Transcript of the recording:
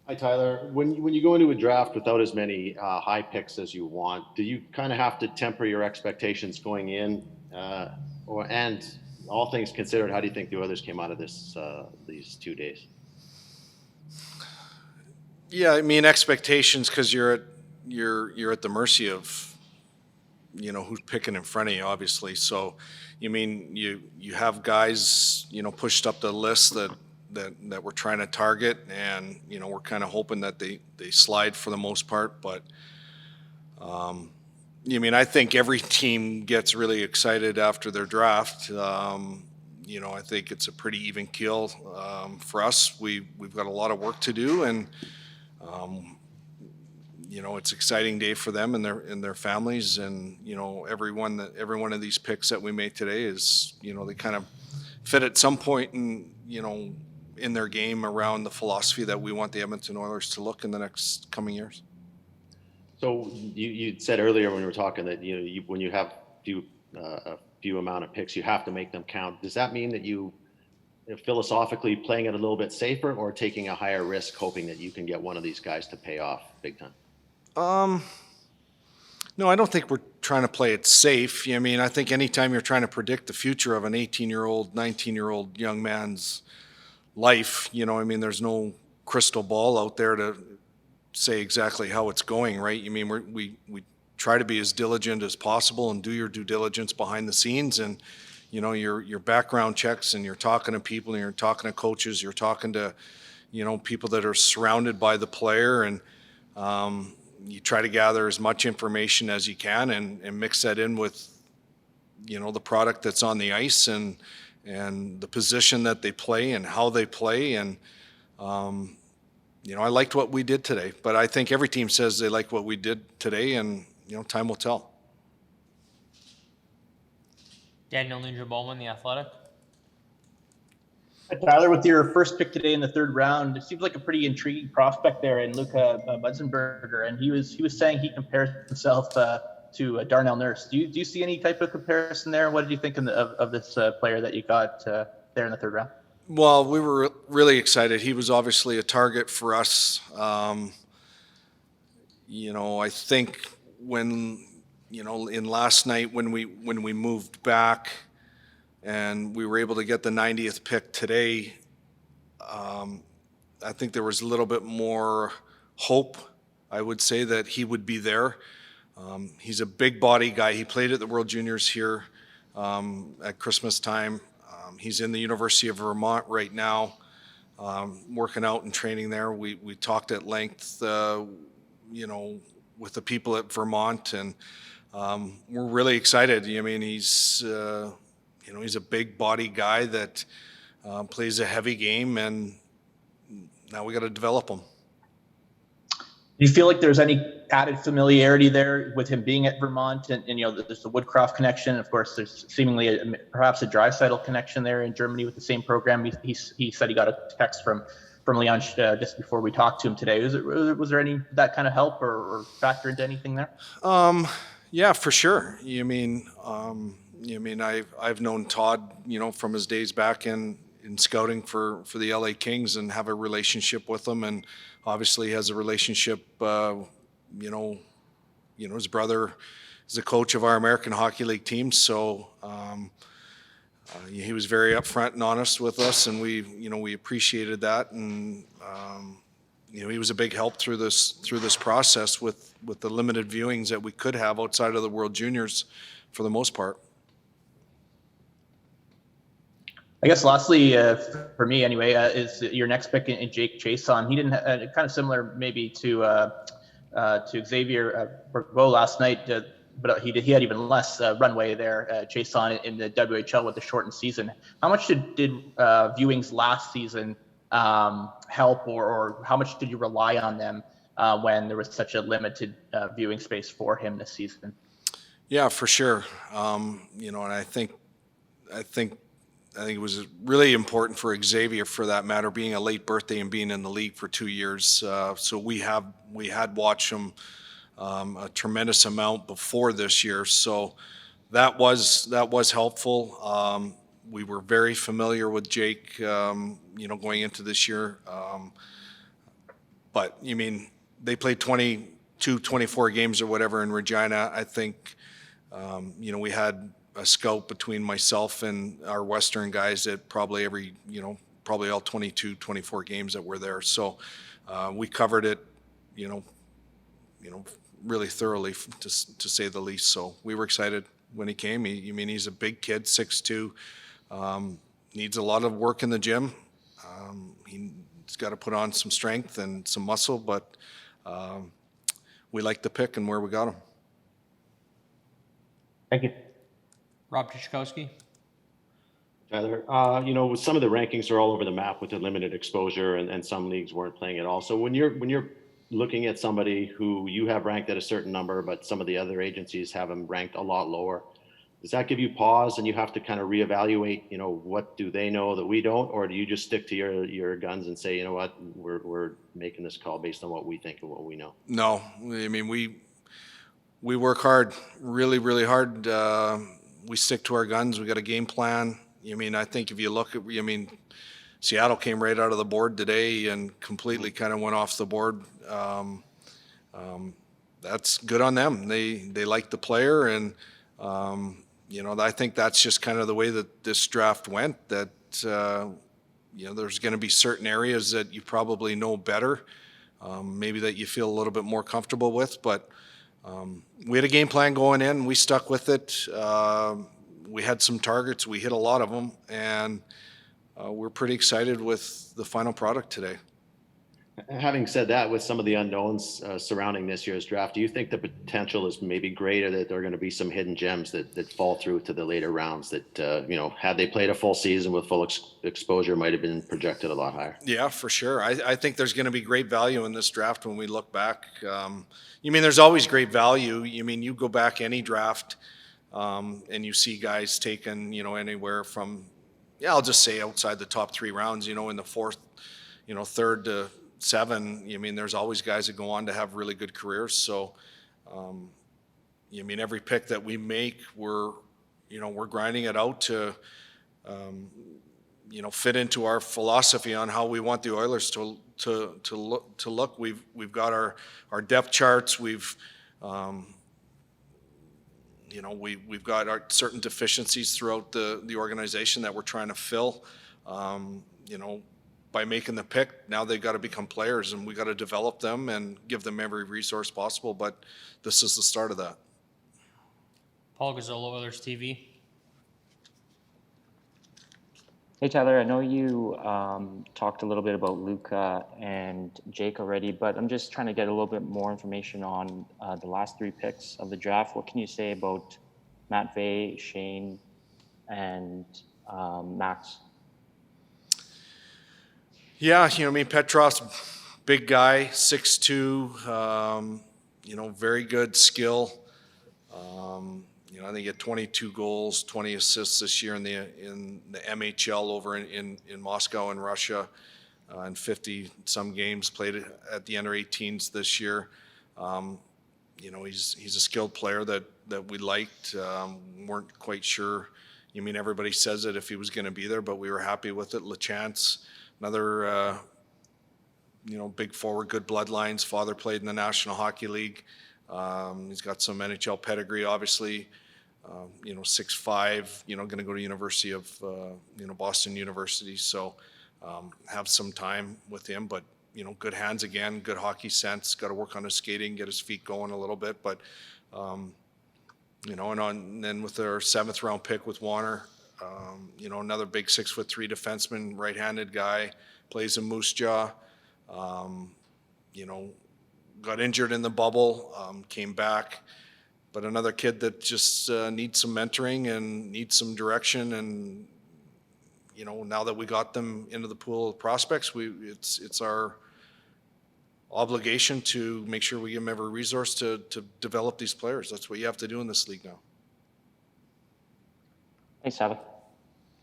Hi, Tyler. When you go into a draft without as many high picks as you want, do you kind of have to temper your expectations going in? Or and all things considered, how do you think the Oilers came out of this these 2 days? Yeah, I mean expectations because you're at the mercy of who's picking in front of you, obviously. So, you mean you have guys pushed up the list that we're trying to target, and we're kind of hoping that they slide for the most part. But you mean I think every team gets really excited after their draft. I think it's a pretty even keel for us. We've got a lot of work to do, and um, it's an exciting day for them and their families, and every one of these picks that we made today is they kind of fit at some point in their game around the philosophy that we want the Edmonton Oilers to look in the next coming years. So you said earlier when we were talking that when you have a few amount of picks, you have to make them count. Does that mean that you philosophically playing it a little bit safer, or taking a higher risk, hoping that you can get one of these guys to pay off big time? Um, no, I don't think we're trying to play it safe. I mean, I think anytime you're trying to predict the future of an 18-year-old, 19-year-old young man's life, I mean, there's no crystal ball out there to say exactly how it's going, right? I mean, we try to be as diligent as possible and do your due diligence behind the scenes, and your background checks, and you're talking to people, and you're talking to coaches, you're talking to people that are surrounded by the player, and you try to gather as much information as you can, and mix that in with the product that's on the ice, and the position that they play and how they play. And I liked what we did today, but I think every team says they like what we did today, and time will tell. Daniel Ninja-Bowman, The Athletic. Tyler, with your first pick today in the third round, it seems like a pretty intriguing prospect there in Luca Mutzenberger, and he was saying he compares himself to Darnell Nurse. Do you see any type of comparison there? What did you think of this player that you got there in the third round? Well, we were really excited. He was obviously a target for us. I think when in last night when we moved back and we were able to get the 90th pick today, I think there was a little bit more hope, I would say, that he would be there. He's a big body guy. He played at the World Juniors here at Christmas time. He's in the University of Vermont right now, working out and training there. We talked at length, with the people at Vermont, and we're really excited. I mean, he's a big body guy that plays a heavy game, and now we got to develop him. Do you feel like there's any added familiarity there with him being at Vermont, and there's the Woodcroft connection? Of course, there's seemingly perhaps a Draisaitl connection there in Germany with the same program. He said he got a text from Leon just before we talked to him today. Was there any that kind of help or factor into anything there? Yeah, for sure. I've known Todd, from his days back in scouting for the LA Kings, and have a relationship with him, and obviously has a relationship. His brother is the coach of our American Hockey League team, so he was very upfront and honest with us, and we appreciated that, and he was a big help through this process with the limited viewings that we could have outside of the World Juniors, for the most part. I guess lastly, for me anyway, is your next pick in Jake Chiasson. He didn't kind of similar maybe to Xavier Bourgault last night, but he had even less runway there. Chiasson in the WHL with the shortened season. How much did viewings last season help, or how much did you rely on them when there was such a limited viewing space for him this season? Yeah, for sure. And I think it was really important for Xavier, for that matter, being a late birthday and being in the league for 2 years. So we had watched him a tremendous amount before this year. So that was helpful. We were very familiar with Jake, going into this year. But you mean, they played 22, 24 games or whatever in Regina. I think, we had a scout between myself and our Western guys at probably probably all 22, 24 games that were there. So we covered it, really thoroughly, to say the least. So we were excited when he came. He's a big kid, 6'2", needs a lot of work in the gym. He's got to put on some strength and some muscle, but we like the pick and where we got him. Thank you. Rob Tychkowski. Tyler, with some of the rankings are all over the map with the limited exposure, and some leagues weren't playing at all. So when you're looking at somebody who you have ranked at a certain number, but some of the other agencies have them ranked a lot lower, does that give you pause and you have to kind of reevaluate, what do they know that we don't, or do you just stick to your guns and say, you know what, we're making this call based on what we think and what we know? No, we work hard, really, really hard. We stick to our guns. We got a game plan. I think if you look at, Seattle came right out of the board today and completely kind of went off the board. That's good on them. They like the player, and I think that's just kind of the way that this draft went. That there's going to be certain areas that you probably know better, maybe that you feel a little bit more comfortable with. But we had a game plan going in. We stuck with it. We had some targets. We hit a lot of them, and we're pretty excited with the final product today. Having said that, with some of the unknowns surrounding this year's draft, do you think the potential is maybe greater that there are going to be some hidden gems that fall through to the later rounds that, had they played a full season with full exposure, might have been projected a lot higher? Yeah, for sure. I think there's going to be great value in this draft when we look back. There's always great value. You go back any draft and you see guys taken, anywhere from, I'll just say outside the top 3 rounds, in the fourth, 3rd to 7, there's always guys that go on to have really good careers. So, every pick that we make, we're grinding it out to, fit into our philosophy on how we want the Oilers to look. We've got our depth charts. We've got our certain deficiencies throughout the organization that we're trying to fill. By making the pick, now they've got to become players, and we got to develop them and give them every resource possible. But this is the start of that. Paul Gazzolo, Oilers TV. Hey Tyler, I know you talked a little bit about Luka and Jake already, but I'm just trying to get a little bit more information on the last 3 picks of the draft. What can you say about Matvey, Shane, and Max? Yeah, Petrov's big guy, 6'2", very good skill. I think he had 22 goals, 20 assists this year in the MHL over in Moscow and Russia, and 50 some games played at the under 18s this year. He's a skilled player that we liked. Weren't quite sure. Everybody says it if he was going to be there, but we were happy with it. LeChance, another big forward, good bloodlines. Father played in the National Hockey League. He's got some NHL pedigree, obviously. 6'5", going to go to University of, Boston University. So have some time with him, but, good hands again, good hockey sense, got to work on his skating, get his feet going a little bit. But, and then with our 7th round pick with Warner, another big 6'3" defenseman, right-handed guy, plays in Moose Jaw. Got injured in the bubble, came back. But another kid that just needs some mentoring and needs some direction. And, now that we got them into the pool of prospects, it's our obligation to make sure we give them every resource to develop these players. That's what you have to do in this league now. Thanks, Tyler.